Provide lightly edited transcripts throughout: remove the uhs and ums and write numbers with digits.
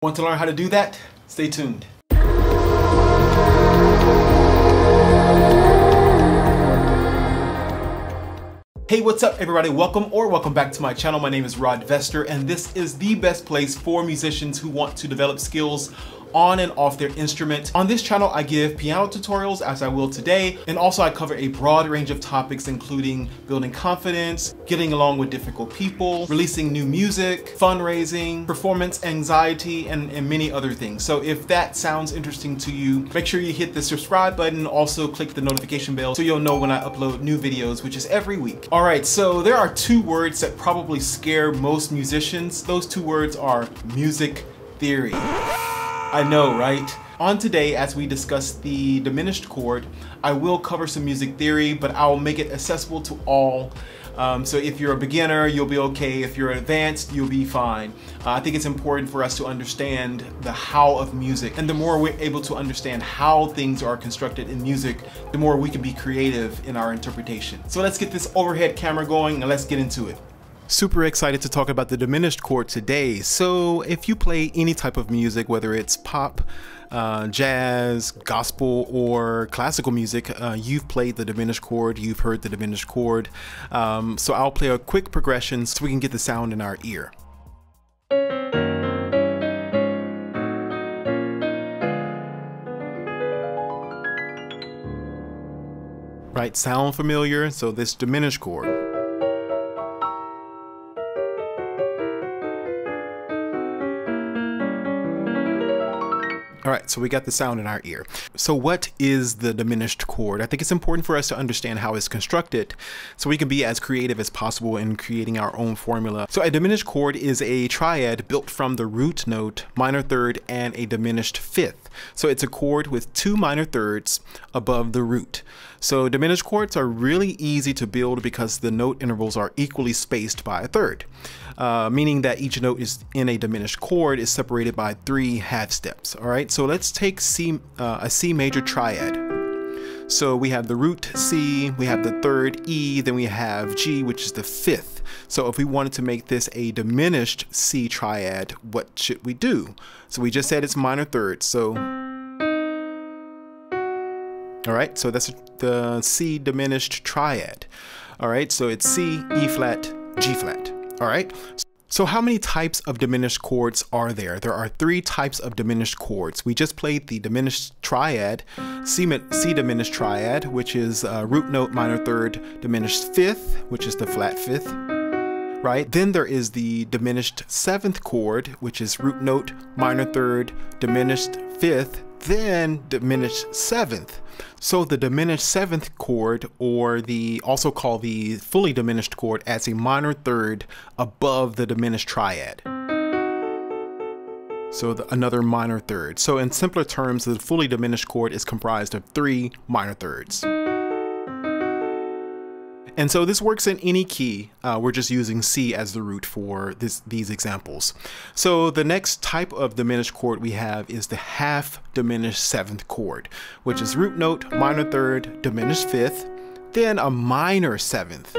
Want to learn how to do that? Stay tuned. Hey, what's up everybody? Welcome back to my channel. My name is Rod Vester, and this is the best place for musicians who want to develop skills on and off their instrument. On this channel, I give piano tutorials, as I will today, and also I cover a broad range of topics including building confidence, getting along with difficult people, releasing new music, fundraising, performance anxiety, and many other things. So if that sounds interesting to you, make sure you hit the subscribe button and also click the notification bell so you'll know when I upload new videos, which is every week. All right, so there are two words that probably scare most musicians. Those two words are music theory. I know, right? On today, as we discuss the diminished chord, I will cover some music theory, but I'll make it accessible to all. So if you're a beginner, you'll be okay. If you're advanced, you'll be fine. I think it's important for us to understand the how of music. And the more we're able to understand how things are constructed in music, the more we can be creative in our interpretation. So let's get this overhead camera going and let's get into it. Super excited to talk about the diminished chord today. So if you play any type of music, whether it's pop, jazz, gospel, or classical music, you've played the diminished chord, you've heard the diminished chord. So I'll play a quick progression so we can get the sound in our ear. Right, sound familiar? So this diminished chord. All right, so we got the sound in our ear. So what is the diminished chord? I think it's important for us to understand how it's constructed so we can be as creative as possible in creating our own formula. So a diminished chord is a triad built from the root note, minor third, and a diminished fifth. So it's a chord with two minor thirds above the root. So diminished chords are really easy to build because the note intervals are equally spaced by a third, meaning that each note is in a diminished chord is separated by 3 half steps. All right, so let's take a C major triad. So we have the root C, we have the third E, then we have G, which is the fifth. So if we wanted to make this a diminished C triad, what should we do? So we just said it's minor thirds. So all right, so that's the C diminished triad. All right, so it's C, E flat, G flat. All right, so how many types of diminished chords are there? There are 3 types of diminished chords. We just played the diminished triad, C diminished triad, which is root note, minor third, diminished fifth, which is the flat fifth. Right, then there is the diminished 7th chord, which is root note, minor third, diminished fifth, then diminished 7th. So the diminished 7th chord, or also called the fully diminished chord, adds a minor third above the diminished triad. So another minor third. So in simpler terms, the fully diminished chord is comprised of 3 minor thirds. And so this works in any key. We're just using C as the root for these examples. So the next type of diminished chord we have is the half diminished 7th chord, which is root note, minor third, diminished fifth, then a minor 7th.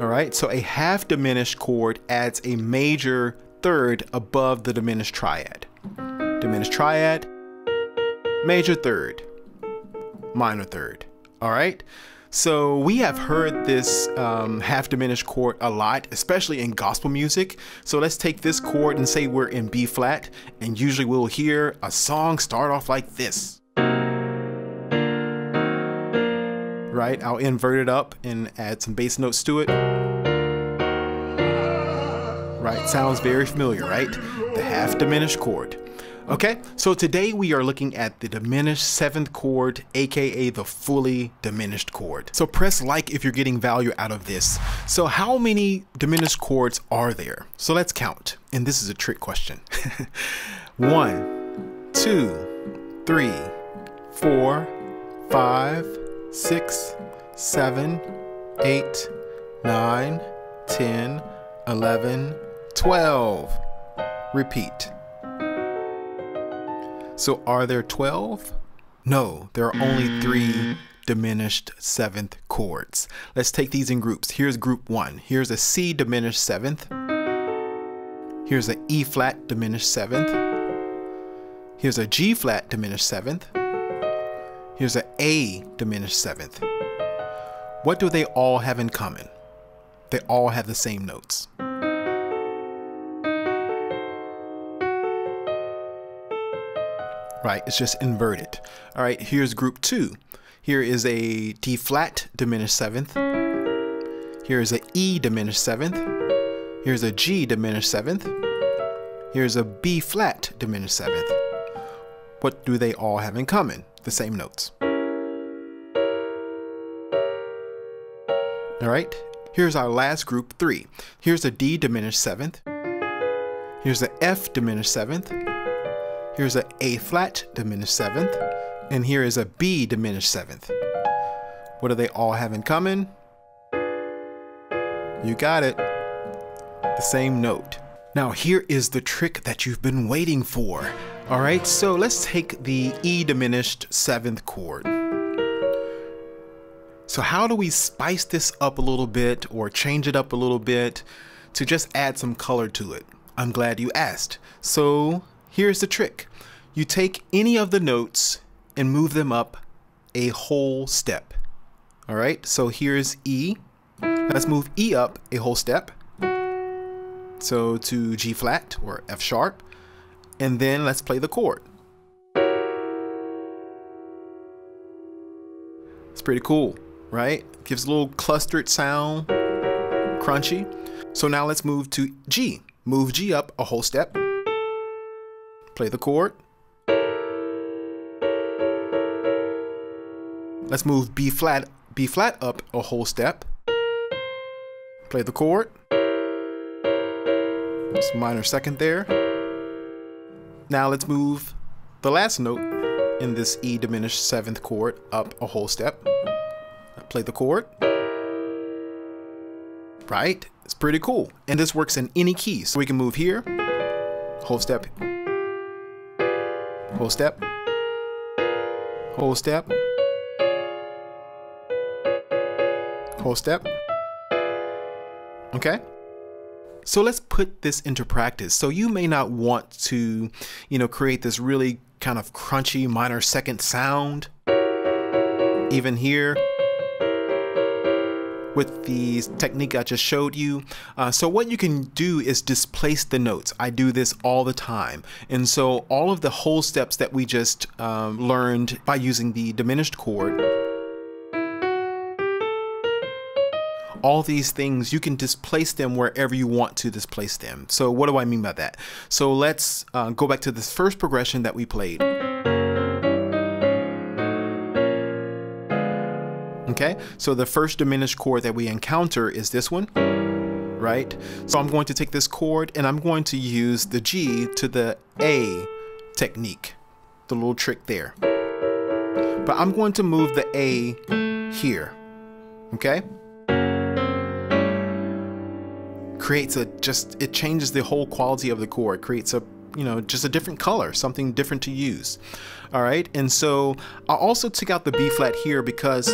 All right, so a half diminished chord adds a major third above the diminished triad. Diminished triad, major third, minor third. All right. So we have heard this half diminished chord a lot, especially in gospel music. So let's take this chord and say we're in B flat, and usually we'll hear a song start off like this. Right, I'll invert it up and add some bass notes to it. Right, sounds very familiar, right? The half diminished chord. Okay, so today we are looking at the diminished 7th chord, aka the fully diminished chord. So press like if you're getting value out of this. So how many diminished chords are there? So let's count, and this is a trick question. 1, 2, 3, 4, 5, 6, 7, 8, 9, 10, 11, 12. Repeat. So are there 12? No, there are only 3 diminished 7th chords. Let's take these in groups. Here's group 1. Here's a C diminished 7th, Here's a E flat diminished seventh. Here's a G flat diminished seventh. Here's a A diminished seventh. What do they all have in common? They all have the same notes. Right, it's just inverted. All right, here's group 2. Here is a D flat diminished seventh. Here's a E diminished seventh. Here's a G diminished seventh. Here's a B flat diminished seventh. What do they all have in common? The same notes. All right, here's our last group 3. Here's a D diminished seventh. Here's a F diminished seventh. Here's a A flat diminished seventh. And here is a B diminished seventh. What do they all have in common? You got it. The same note. Now here is the trick that you've been waiting for. All right, so let's take the E diminished seventh chord. So how do we spice this up a little bit or change it up a little bit to just add some color to it? I'm glad you asked. So here's the trick. You take any of the notes and move them up a whole step. All right, so here's E. Let's move E up a whole step. So to G flat or F sharp. And then let's play the chord. It's pretty cool, right? Gives a little clustered sound, crunchy. So now let's move to G. Move G up a whole step. Play the chord. Let's move B flat up a whole step. Play the chord. Just a minor second there. Now let's move the last note in this E diminished seventh chord up a whole step. Play the chord. Right? It's pretty cool. And this works in any key. So we can move here, whole step, whole step, whole step, whole step. Okay? So let's put this into practice. So you may not want to, create this really kind of crunchy minor second sound, even here with the technique I just showed you. So what you can do is displace the notes. I do this all the time. And so all of the whole steps that we just learned by using the diminished chord, all these things, you can displace them wherever you want to displace them. So what do I mean by that? So let's go back to this first progression that we played. Okay, so the first diminished chord that we encounter is this one, right? So I'm going to take this chord and I'm going to use the G to the A technique, the little trick there. But I'm going to move the A here, okay? Creates it changes the whole quality of the chord, creates a, just a different color, something different to use. All right, and so I also took out the B flat here because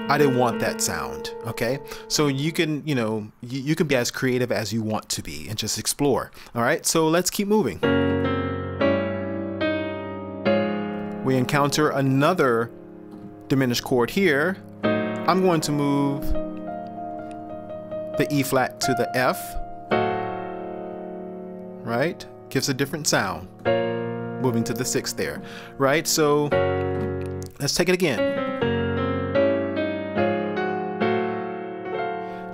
I didn't want that sound, okay? So you can, you can be as creative as you want to be and just explore. All right, so let's keep moving. We encounter another diminished chord here. I'm going to move the E flat to the F, right? Gives a different sound. Moving to the sixth there, right? So let's take it again.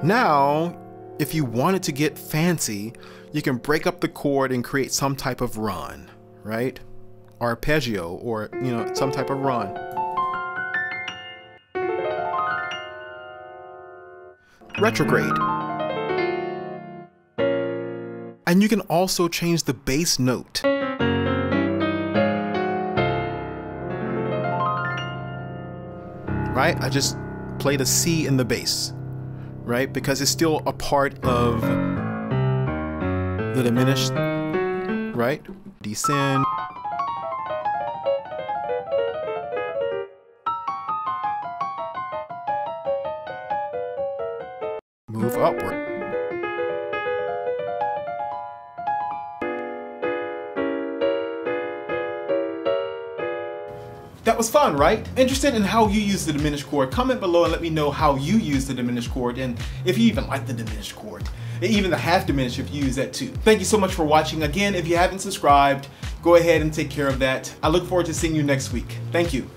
Now, if you wanted to get fancy, you can break up the chord and create some type of run, right? Arpeggio or, some type of run. Retrograde. And you can also change the bass note. Right? I just played a C in the bass, right? Because it's still a part of the diminished, right? Descend. Move upward. That was fun, right? Interested in how you use the diminished chord? Comment below and let me know how you use the diminished chord, and if you even like the diminished chord. Even the half diminished if you use that too. Thank you so much for watching. Again, if you haven't subscribed, go ahead and take care of that. I look forward to seeing you next week. Thank you.